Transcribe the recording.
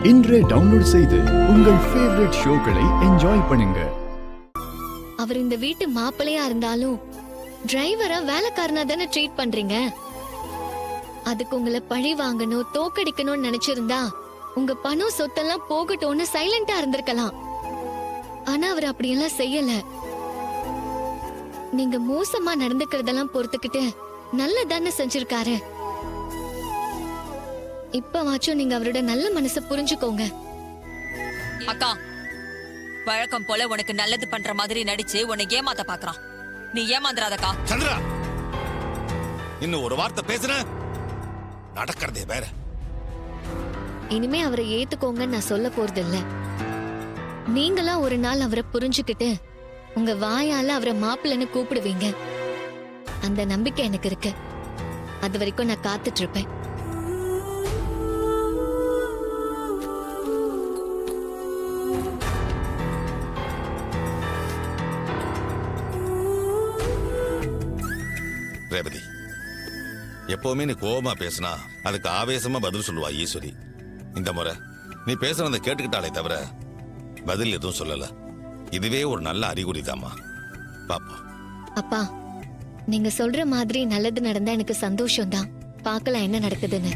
இன்றே டவுன்லோட் செய்து உங்கள் ஃபேவரட் ஷோக்களை என்ஜாய் பண்ணுங்க. அவர் இந்த வீட்டு மாப்பிள்ளையா இருந்தாலும் டிரைவரா வேலைக்காரனா தானே ட்ரீட் பண்றீங்க. அதுக்கு உங்களை பழி வாங்கணும் தோக்கடிக்கணும்னு நினைச்சிருந்தா உங்க பணம் சொத்தெல்லாம் போகட்டும்னு சைலண்டா இருந்திருக்கலாம். ஆனா அவர் அப்படியெல்லாம் செய்யல. நீங்க மோசமா நடந்துக்கிறதெல்லாம் பொறுத்துக்கிட்டு நல்லதானே செஞ்சிருக்காரு. இப்பவாச்சும் நீங்க அவரோட நல்ல மனசை புரிஞ்சுக்கோங்க. அக்கா, வழக்கம் போல உனக்கு நல்லது பண்ற மாதிரி நடிச்சு உன்னை ஏமாத்த பாக்குறான். நீ ஏமாந்துறாதக்கா. சந்திரா, இன்னும் ஒரு வார்த்தை பேசுன நடக்கிறதே வேற. இனிமே அவரை ஏத்துக்கோங்கன்னு நான் சொல்ல போறது இல்ல. நீங்களா ஒரு நாள் அவரை புரிஞ்சுக்கிட்டு உங்க வாயால அவரை மாப்பிள்ளைன்னு கூப்பிடுவீங்க. அந்த நம்பிக்கை எனக்கு இருக்கு. அது வரைக்கும் நான் காத்துட்டு இருப்பேன். ரேவதி, எப்பவுமே நீ கோபமா பேசினா அதுக்கு ஆவேசமா பதில் சொல்லுவா ஈஸ்வரி. இந்த முறை நீ பேசுறத கேட்டுக்கிட்டாலே தவிர பதில் எதுவும் சொல்லல. இதுவே ஒரு நல்ல அறிகுறிதாம்மா. பாப்போம். அப்பா, நீங்க சொல்ற மாதிரி நல்லது நடந்தா எனக்கு சந்தோஷம் தான். பார்க்கலாம் என்ன நடக்குதுன்னு.